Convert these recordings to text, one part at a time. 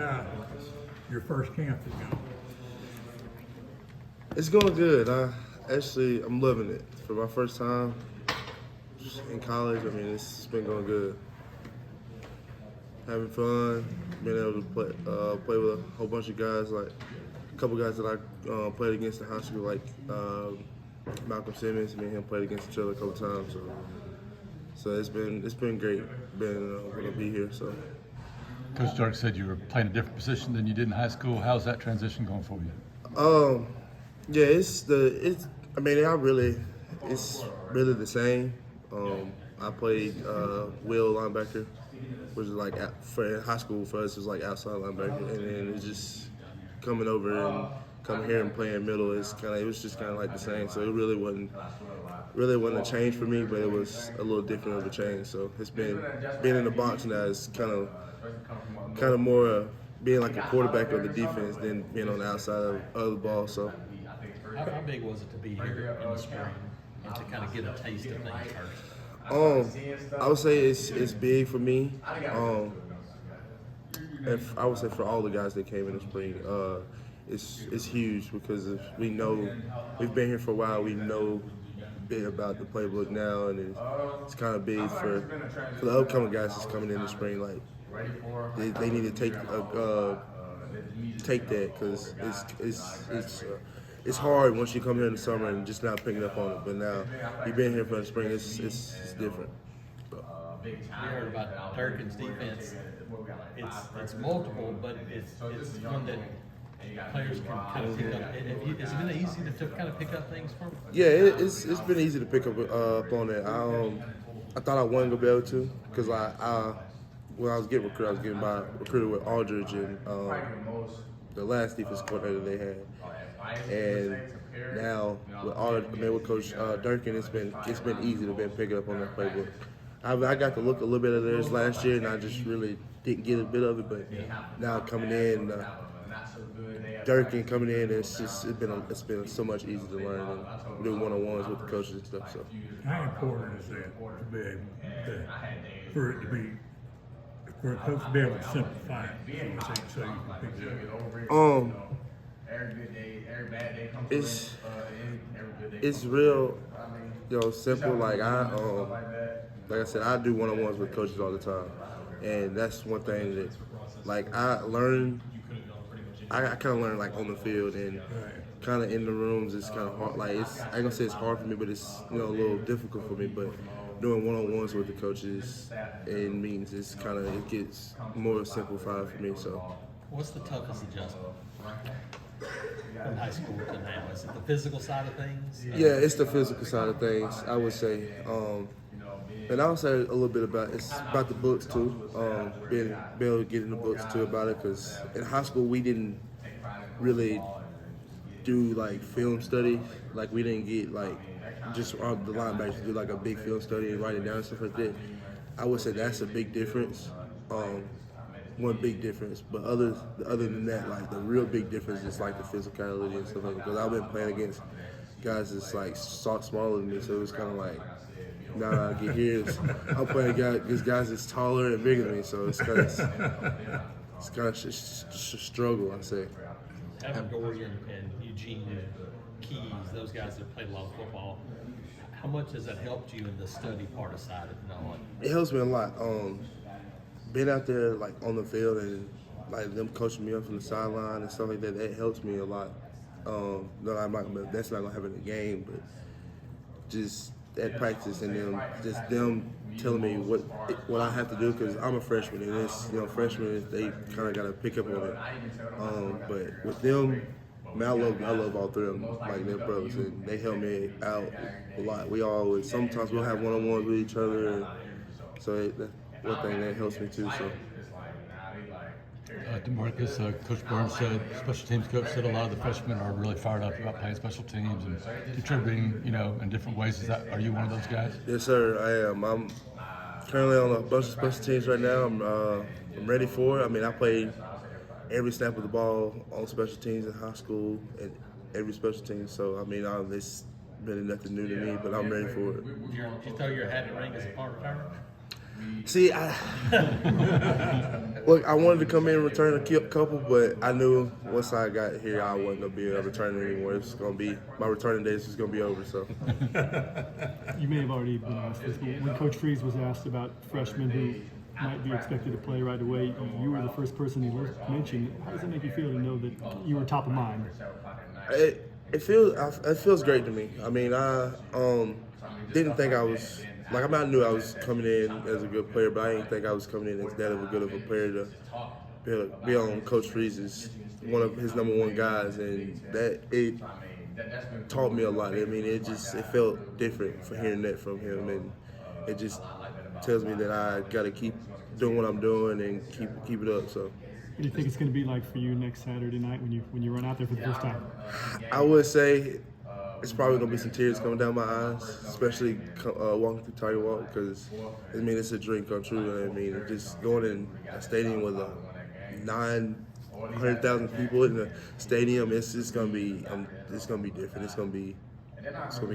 how your first camp is going? It's going good. I'm loving it. For my first time in college, I mean, it's been going good. Having fun, being able to play with a whole bunch of guys, like a couple guys that I played against in high school, like Malcolm Simmons. Me and him played against each other a couple times. So it's been great being able to be here. So. Coach Dark said you were playing a different position than you did in high school. How's that transition going for you? Yeah, it's really the same. I played will linebacker, which is like for high school for us is like outside linebacker, and then it's just coming over and coming here and playing middle. It was just kind of like the same. So it really wasn't a change for me, but it was a little different of a change. So it's been being in the box now is kind of more being like a quarterback of the defense than being on the outside of the ball. So. How big was it to be here in the spring and to kind of get a taste of things first? I would say it's big for me. If I would say for all the guys that came in the spring, it's huge because we know we've been here for a while. We know a bit about the playbook now, and it's kind of big for the upcoming guys that's coming in the spring. Like they need to take that because it's hard once you come here in the summer and just not picking up on it. But now you've been here for the spring, it's different. We heard about Durkin's defense. It's multiple, but it's one that players can kind of pick up. Has it been easy to kind of pick up things from? Yeah, it's been easy to pick up on that. I thought I wasn't gonna be able to because when I was getting recruited, I was getting recruited with Aldridge and the last defense coordinator they had. And now with Coach Durkin, it's been easy to pick up on that playbook. I got to look a little bit of theirs last year, and I just really didn't get a bit of it. But now coming in, Durkin coming in, it's been so much easier to learn and do one-on-ones with the coaches and stuff. So How important is that to be able for it to be for a coach to be able to simplify it so you can pick it up? It's real, simple. Like I said, I do one-on-ones with coaches all the time, and that's one thing that, like, I kind of learn like on the field and kind of in the rooms. It's kind of hard. Like I ain't gonna say it's hard for me, but it's a little difficult for me. But doing one-on-ones with the coaches and meetings, it gets more simplified for me. So. What's the toughest adjustment from high school to now? Is it the physical side of things? Yeah, it's the physical side of things, I would say. And I would say a little bit about the books too. Being able to get in the books too about it, because in high school we didn't really do like film study. Like we didn't get like just the linebackers do like a big film study and write it down and stuff like that. I would say that's a big difference. One big difference, but other than that, like the real big difference is like the physicality and stuff like that. Because I've been playing against guys that's like smaller than me, so it's kind of like now I get here, I'm playing against guys that's taller and bigger than me, so it's kind of a struggle, I say. Having Dorian and Eugene and Keys, those guys that played a lot of football, how much has that helped you in the study part aside? It helps me a lot. Being out there like on the field and like them coaching me up from the sideline and stuff like that, that helps me a lot. That's not gonna happen in the game, but just at practice and them telling me what I have to do, because I'm a freshman and it's freshmen they kind of gotta pick up on it. But with them, I love all three of them, like they're brothers, and they help me out a lot. Sometimes we'll have one-on-ones with each other, and so that's one thing that helps me too. So. Demarcus, Coach Burns said, special teams coach said a lot of the freshmen are really fired up about playing special teams and contributing, in different ways. Are you one of those guys? Yes, sir, I am. I'm currently on a bunch of special teams right now. I'm ready for it. I mean, I played every snap of the ball on special teams in high school and every special team. So, I mean, it's really nothing new to me, but I'm ready for it. Did you throw your hat in the ring as a part returner? See, look, I wanted to come in and return a couple, but I knew once I got here, I wasn't gonna be able to return it anymore. It's gonna be my returning days is gonna be over. So, You may have already been asked this, but when Coach Freeze was asked about freshmen who might be expected to play right away, you were the first person he mentioned. How does it make you feel to know that you were top of mind? it feels great to me. I mean, I didn't think I was. Like, I knew I was coming in as a good player, but I didn't think I was coming in as that good of a player to be on Coach Freeze's one of his number one guys, and that it taught me a lot. I mean, it felt different for hearing that from him, and it just tells me that I got to keep doing what I'm doing and keep it up. So, What do you think it's going to be like for you next Saturday night when you run out there for the first time? I would say it's probably gonna be some tears coming down my eyes, especially walking through Tiger Walk, because I mean it's a dream come true. I mean, just going in a stadium with 900,000 people in the stadium, it's just gonna be different. It's gonna be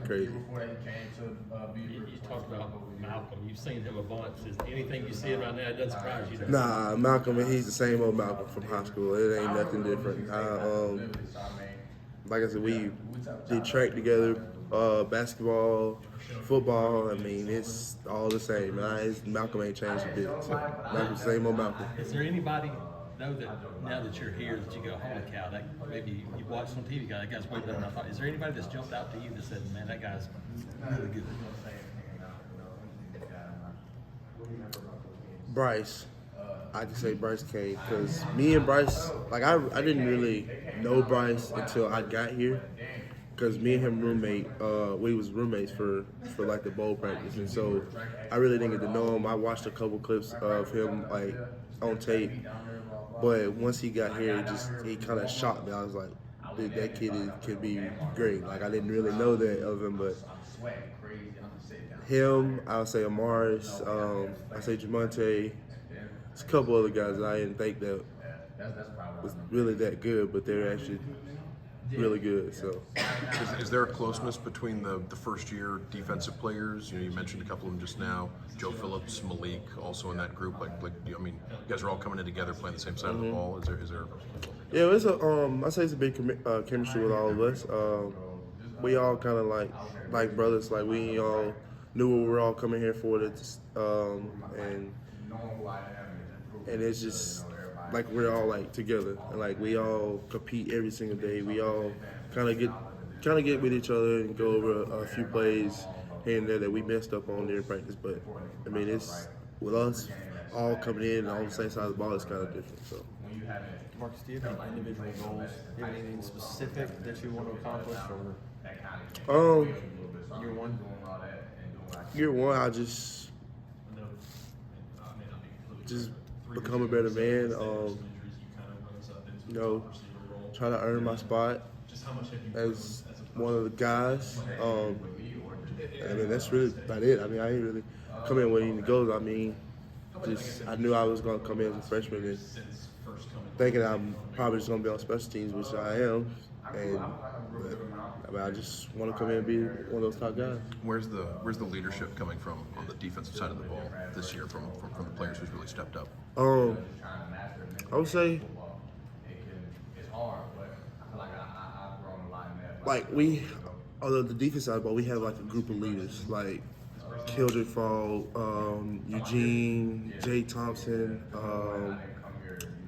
crazy. You talked about Malcolm. You've seen him a bunch. Is anything you see right now that doesn't surprise you? Nah, Malcolm, he's the same old Malcolm from high school. It ain't nothing different. Like I said, we did track together, basketball, football. I mean, it's all the same. Malcolm ain't changed a bit. So Malcolm's the same old Malcolm. Is there anybody know that now that you're here that you go, holy cow, that maybe you watched on TV, that guy's way better than I thought? Is there anybody that's jumped out to you that said, man, that guy's really good? Bryce. I can say Bryce came because me and Bryce, like I didn't really know Bryce until I got here, because me and him we was roommates for like the bowl practice, and so I really didn't get to know him. I watched a couple clips of him like on tape, but once he got here, he kind of shocked me. I was like, dude, that kid could be great. Like, I didn't really know that of him, but him, I would say Amaris, I say Jamonte. There's a couple other guys that I didn't think that was really that good, but they're actually really good. So, is there a closeness between the first year defensive players? You mentioned a couple of them just now. Joe Phillips, Malik, also in that group. Like you guys are all coming in together, playing the same side of the ball. Is there? Yeah, it's I say it's a big chemistry with all of us. We all kind of like brothers. Like, we all knew what we were all coming here for. And it's just like we're all like together, and like we all compete every single day. We all kind of get with each other and go over a few plays here and there that we messed up on during practice. But I mean, it's with us all coming in on the same side of the ball. It's kind of different. So, Demarcus, do you have any individual goals? Do you have anything specific that you want to accomplish, or year one, I just become a better man. Try to earn my spot as one of the guys. I mean, that's really about it. I mean, I ain't really come in with any goals. I mean, I knew I was going to come in as a freshman and thinking I'm probably just going to be on special teams, which I am. I just want to come in and be one of those top guys. Where's the leadership coming from on the defensive side of the ball this year from the players who's really stepped up? I would say, like, although the defense side of the ball, we have like a group of leaders, like Kildred Fall, Eugene, Jay Thompson,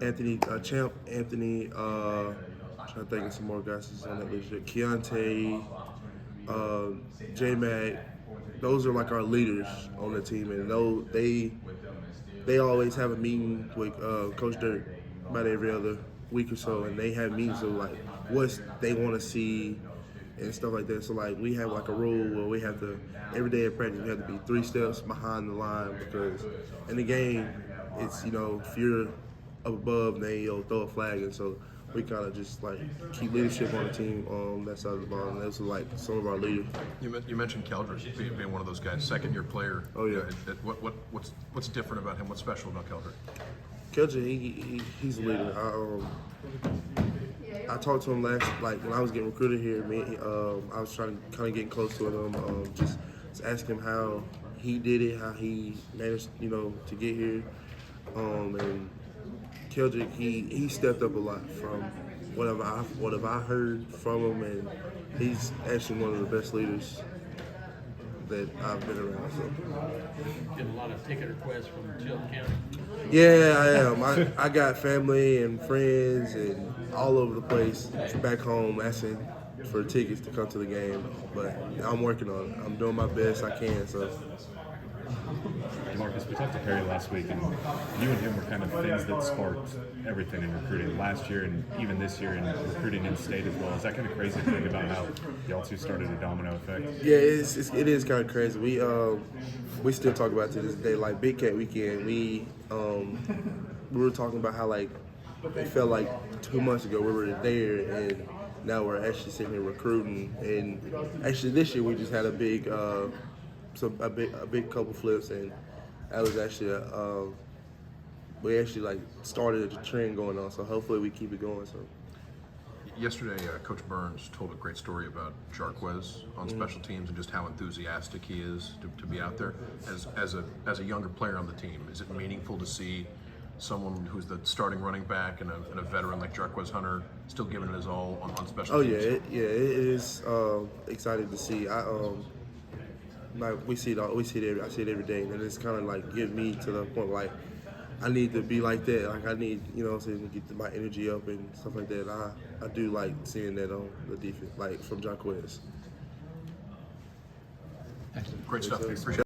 Anthony, Champ Anthony, trying to think of some more guys who's on that list. Keontae, J-Mac, those are like our leaders on the team, and they always have a meeting with Coach Dirk about every other week or so, and they have meetings of like what they want to see and stuff like that. So like we have like a rule where we have to, every day at practice, we have to be 3 steps behind the line, because in the game, it's, if you're up above, then you'll throw a flag, and so we kind of just like keep leadership on the team on that side of the ball, and those are like some of our leaders. You mentioned Keldridge being one of those guys, second-year player. Oh yeah. What's different about him? What's special about Keldridge? Keldridge, he's a leader. I talked to him when I was getting recruited here. I was trying to kind of get close to him, just ask him how he did it, how he managed, to get here. And Keldrick, he stepped up a lot from what have I heard from him, and he's actually one of the best leaders that I've been around. So. Get a lot of ticket requests from Chilton County. Yeah, I am. I got family and friends and all over the place back home asking for tickets to come to the game, but I'm working on it. I'm doing my best I can. So. Demarcus, we talked to Perry last week, and you and him were kind of things that sparked everything in recruiting last year and even this year in recruiting in state as well. Is that kind of crazy to think about how y'all two started a domino effect? Yeah, it is kind of crazy. We still talk about it to this day. Like Big Cat Weekend, we were talking about how like it felt like 2 months ago we were there, and now we're actually sitting here recruiting. And actually this year we just had a big couple flips, and that was actually we actually like started a trend going on. So hopefully we keep it going. So. Yesterday, Coach Burns told a great story about Jarquez on special teams and just how enthusiastic he is to be out there. As a younger player on the team, is it meaningful to see someone who's the starting running back and a veteran like Jarquez Hunter still giving it his all on special teams? It is exciting to see. I see it every day, and it's kind of like get me to the point like I need to be like that. Like I need, to get my energy up and stuff like that. I do like seeing that on the defense, like from Jarquez. Great stuff. Appreciate it.